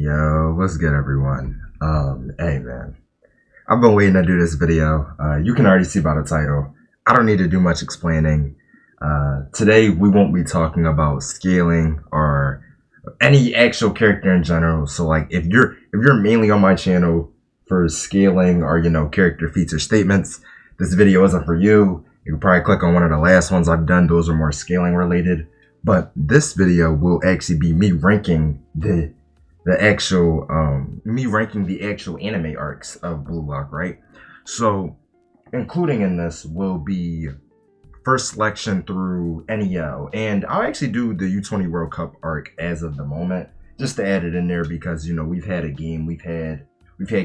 Yo, what's good, everyone? Hey, man. I've been waiting to do this video. You can already see by the title. I don't need to do much explaining. Today, we won't be talking about scaling or any actual character in general. So, like, if you're mainly on my channel for scaling or character feats or statements, this video isn't for you. You can probably click on one of the last ones I've done. Those are more scaling related. But this video will actually be me ranking the actual me ranking the actual anime arcs of Blue Lock, right? So including in this will be first selection through NEL, and I'll actually do the U20 World Cup arc as of the moment, just to add it in there because we've had a game, we've had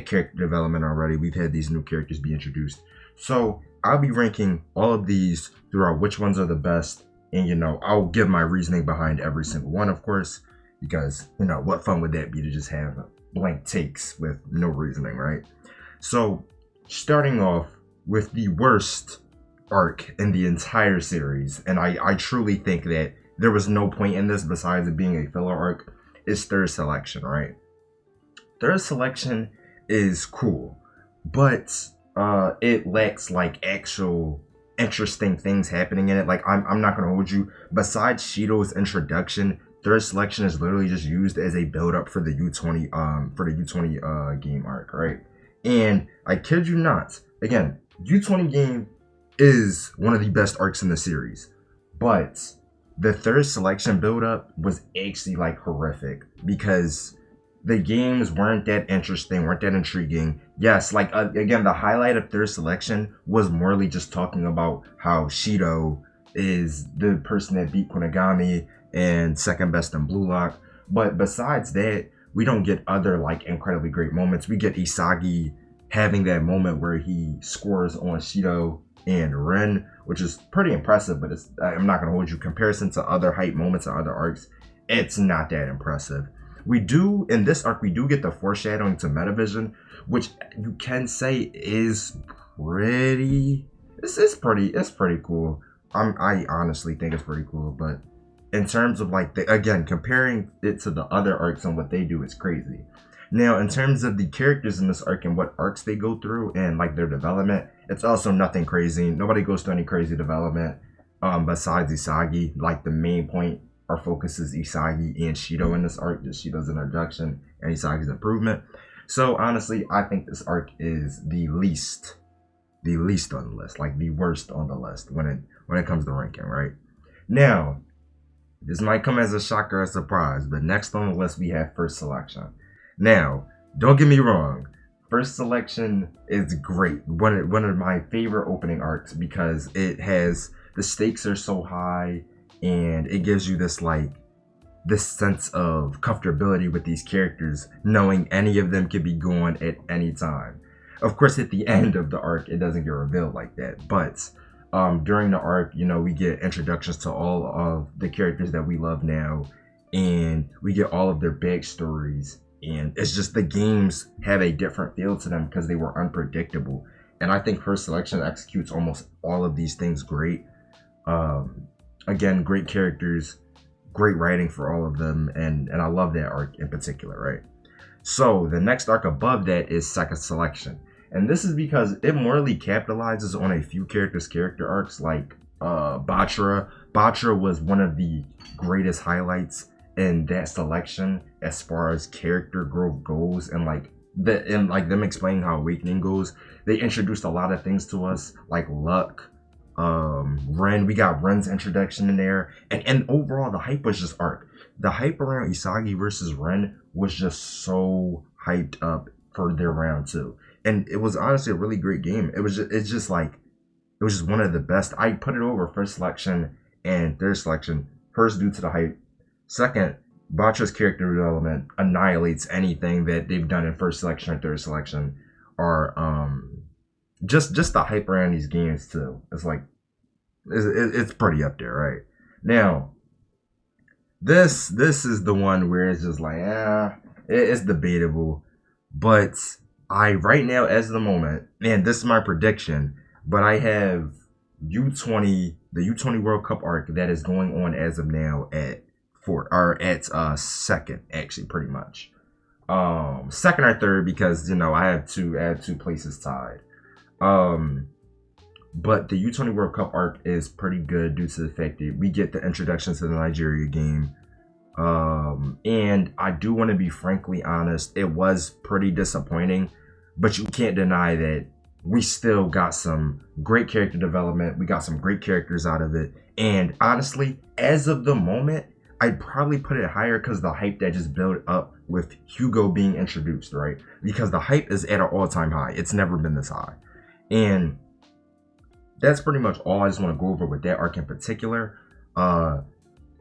character development already, we've had these new characters be introduced. So I'll be ranking all of these throughout which ones are the best, and I'll give my reasoning behind every single one, of course. Because, what fun would that be to just have blank takes with no reasoning, right? So, starting off with the worst arc in the entire series, and I truly think that there was no point in this besides it being a filler arc, is third selection, right? Third selection is cool, but it lacks, like, actual interesting things happening in it. Like, I'm not going to hold you. Besides Shido's introduction, third selection is literally just used as a build up for the U20 game arc, right? And I kid you not, again, U20 game is one of the best arcs in the series, but the third selection build up was actually like horrific because the games weren't that interesting, weren't that intriguing. Yes, like again, the highlight of third selection was morely just talking about how Shido is the person that beat Kunigami and second best in Blue Lock. But besides that, we don't get other like incredibly great moments. We get Isagi having that moment where he scores on Shido and Ren, which is pretty impressive, but I'm not going to hold you. Comparison to other hype moments and other arcs, it's not that impressive. We do, in this arc, we do get the foreshadowing to Metavision, which you can say is pretty, it's pretty cool. I honestly think it's pretty cool, but in terms of like again comparing it to the other arcs and what they do is crazy. Now in terms of the characters in this arc and what arcs they go through and like their development, it's also nothing crazy. Nobody goes through any crazy development besides Isagi. Like the main point, our focus is Isagi and Shido in this arc, just Shido's introduction and Isagi's improvement. So honestly, I think this arc is the least on the list, like the worst on the list when it comes to ranking, right? Now, this might come as a shocker or a surprise, but next on the list we have first selection. Now, don't get me wrong, first selection is great. One of my favorite opening arcs because it has, the stakes are so high and it gives you this sense of comfortability with these characters, knowing any of them could be gone at any time. Of course, at the end of the arc, it doesn't get revealed like that, but during the arc, we get introductions to all of the characters that we love now, and we get all of their backstories, and it's just the games have a different feel to them because they were unpredictable, and I think first selection executes almost all of these things great. Again, great characters, great writing for all of them, and I love that arc in particular, right? So the next arc above that is second selection. And this is because it morally capitalizes on a few character arcs like Batra. Batra was one of the greatest highlights in that selection as far as character growth goes, and like them explaining how Awakening goes. They introduced a lot of things to us like luck. Ren, we got Ren's introduction in there, and overall the hype was just arc. The hype around Isagi versus Ren was just so hyped up for their round two. And it was honestly a really great game. It was just one of the best. I put it over first selection and third selection. First, due to the hype. Second, Batra's character development annihilates anything that they've done in first selection or third selection. Or just the hype around these games too. It's like it's pretty up there, right? Now, this is the one where it's just like it's debatable, but right now, as the moment, and this is my prediction, but I have the U20 World Cup arc that is going on as of now at second, actually, pretty much. second or third because I have two places tied. Um, but the U20 World Cup arc is pretty good due to the fact that we get the introduction to the Nigeria game. And I do want to be frankly honest, it was pretty disappointing, but you can't deny that we still got some great character development. We got some great characters out of it. And honestly, as of the moment, I'd probably put it higher because the hype that just built up with Hugo being introduced, right? Because the hype is at an all-time high. It's never been this high. And that's pretty much all I just want to go over with that arc in particular.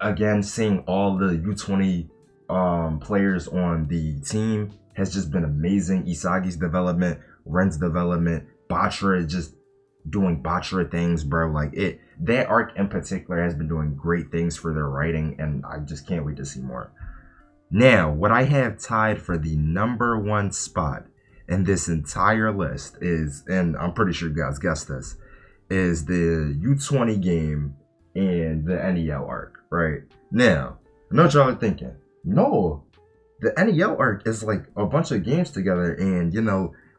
Again, seeing all the U20 players on the team has just been amazing. Isagi's development, Ren's development, Batra is just doing Batra things, bro. Like that arc in particular has been doing great things for their writing, and I just can't wait to see more. Now, what I have tied for the #1 spot in this entire list is, and I'm pretty sure you guys guessed this, is the U20 game and the NEL arc, right? Now, I know what y'all are thinking. No, the NEL arc is like a bunch of games together, and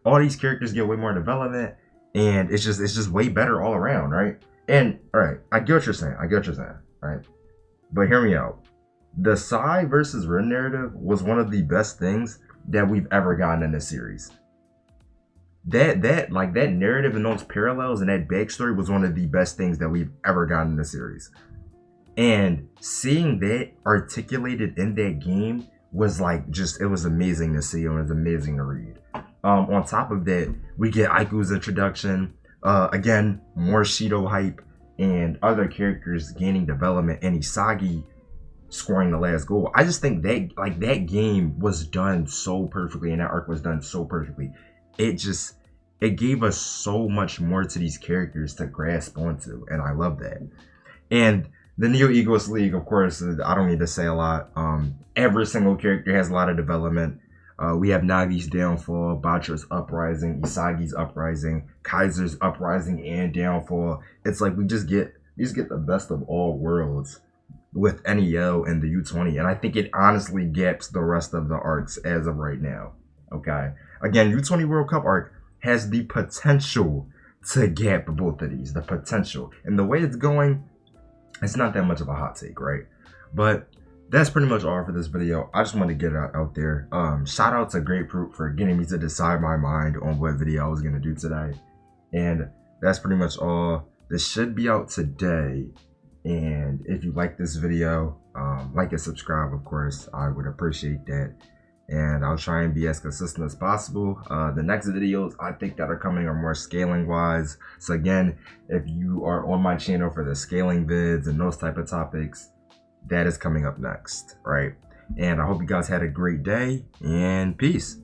all these characters get way more development, and it's just way better all around, right? And all right, I get what you're saying. Right? But hear me out. The Psy versus Ren narrative was one of the best things that we've ever gotten in this series. That narrative and those parallels and that backstory was one of the best things that we've ever gotten in the series. And seeing that articulated in that game was it was amazing to see and it was amazing to read. On top of that, we get Aiku's introduction, again, more Shido hype and other characters gaining development, and Isagi scoring the last goal. I just think that game was done so perfectly, and that arc was done so perfectly. It gave us so much more to these characters to grasp onto, and I love that. And the Neo Egoist League, of course, I don't need to say a lot. Every single character has a lot of development. We have Nagi's downfall, Batra's uprising, Isagi's uprising, Kaiser's uprising and downfall. It's like we just get the best of all worlds with NEL and the U20, and I think it honestly gaps the rest of the arcs as of right now. Okay, again, U20 World Cup arc has the potential to gap both of these. The potential, and the way it's going, it's not that much of a hot take, right? But that's pretty much all for this video. I just want to get it out there. Shout out to Grapefruit for getting me to decide my mind on what video I was going to do today. And that's pretty much all. This should be out today. And if you like this video, like and subscribe, of course. I would appreciate that. And I'll try and be as consistent as possible. The next videos I think that are coming are more scaling wise. So again, if you are on my channel for the scaling vids and those type of topics, that is coming up next, right? And I hope you guys had a great day, and peace.